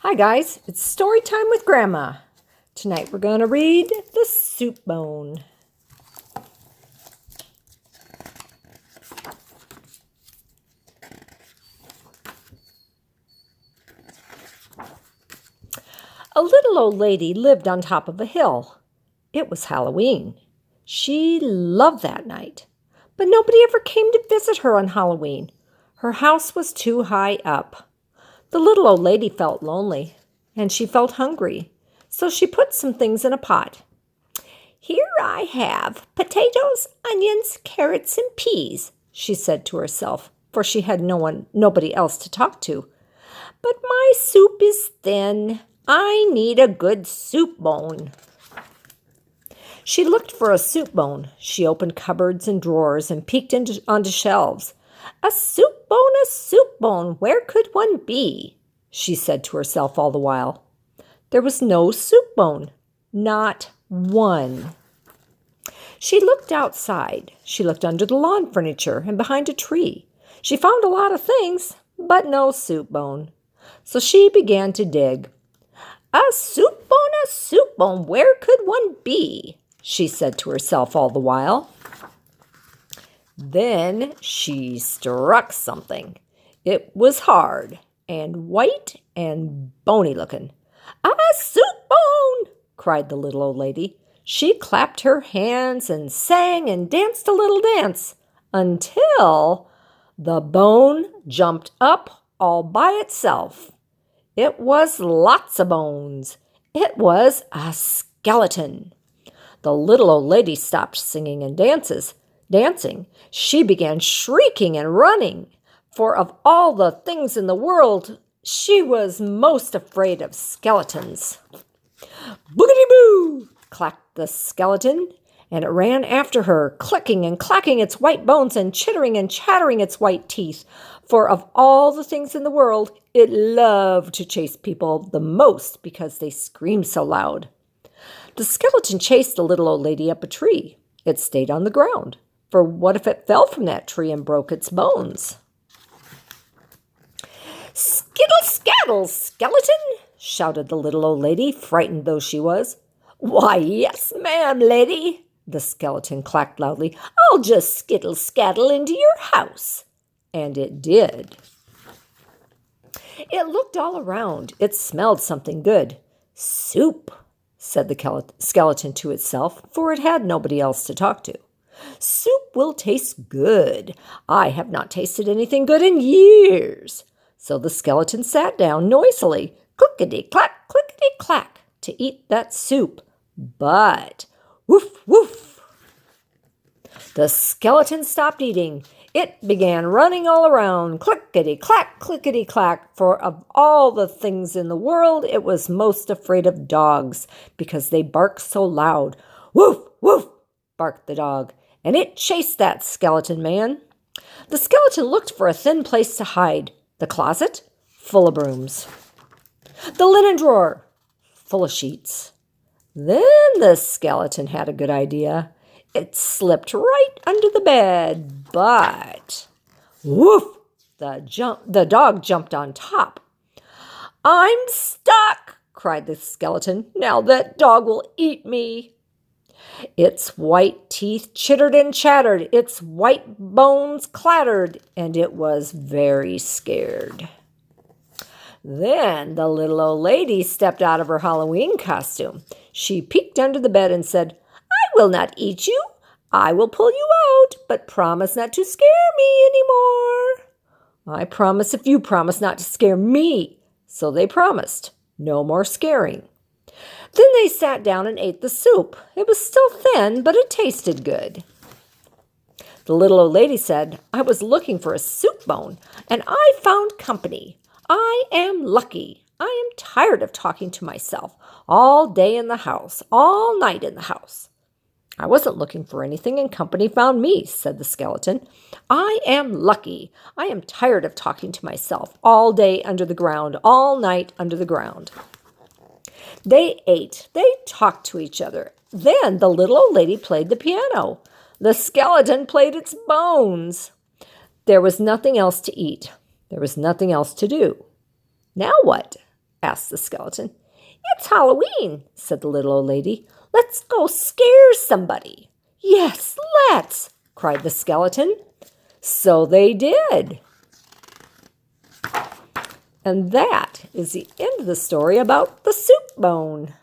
Hi guys, it's story time with Grandma. Tonight we're going to read The Soup Bone. A little old lady lived on top of a hill. It was Halloween. She loved that night, but nobody ever came to visit her on Halloween. Her house was too high up. The little old lady felt lonely, and she felt hungry, so she put some things in a pot. "Here I have potatoes, onions, carrots, and peas," she said to herself, for she had nobody else to talk to. "But my soup is thin. I need a good soup bone." She looked for a soup bone. She opened cupboards and drawers and peeked onto shelves. A soup bone, where could one be?" she said to herself all the while. There was no soup bone, not one. She looked outside. She looked under the lawn furniture and behind a tree. She found a lot of things, but no soup bone. So she began to dig. A soup bone, where could one be?" she said to herself all the while. Then she struck something. It was hard and white and bony looking. "A soup bone!" cried the little old lady. She clapped her hands and sang and danced a little dance until the bone jumped up all by itself. It was lots of bones. It was a skeleton. The little old lady stopped singing and dancing. She began shrieking and running, for of all the things in the world, she was most afraid of skeletons. "Boogity-boo!" clacked the skeleton, and it ran after her, clicking and clacking its white bones and chittering and chattering its white teeth, for of all the things in the world, it loved to chase people the most because they screamed so loud. The skeleton chased the little old lady up a tree. It stayed on the ground, for what if it fell from that tree and broke its bones? "Skittle-scattle, skeleton!" shouted the little old lady, frightened though she was. "Why, yes, ma'am, lady," the skeleton clacked loudly. "I'll just skittle-scattle into your house." And it did. It looked all around. It smelled something good. "Soup," said the skeleton to itself, for it had nobody else to talk to. "Soup will taste good. I have not tasted anything good in years." So the skeleton sat down noisily, clickety-clack, clickety-clack, to eat that soup. But, woof, woof, the skeleton stopped eating. It began running all around, clickety-clack, clickety-clack, for of all the things in the world, it was most afraid of dogs, because they bark so loud. "Woof, woof," barked the dog, and it chased that skeleton man. The skeleton looked for a thin place to hide. The closet, full of brooms. The linen drawer, full of sheets. Then the skeleton had a good idea. It slipped right under the bed, but woof, the dog jumped on top. "I'm stuck," cried the skeleton. "Now that dog will eat me." Its white teeth chittered and chattered, its white bones clattered, and it was very scared. Then the little old lady stepped out of her Halloween costume. She peeked under the bed and said, "I will not eat you. I will pull you out, but promise not to scare me anymore." "I promise if you promise not to scare me." So they promised. No more scaring. Then they sat down and ate the soup. It was still thin, but it tasted good. The little old lady said, "I was looking for a soup bone, and I found company. I am lucky. I am tired of talking to myself all day in the house, all night in the house." "I wasn't looking for anything, and company found me," said the skeleton. "I am lucky. I am tired of talking to myself all day under the ground, all night under the ground." They ate. They talked to each other. Then the little old lady played the piano. The skeleton played its bones. There was nothing else to eat. There was nothing else to do. Now what? asked the skeleton. It's Halloween, said the little old lady. Let's go scare somebody. Yes, let's, cried the skeleton. So they did. And that is the end of the story about the soup bone.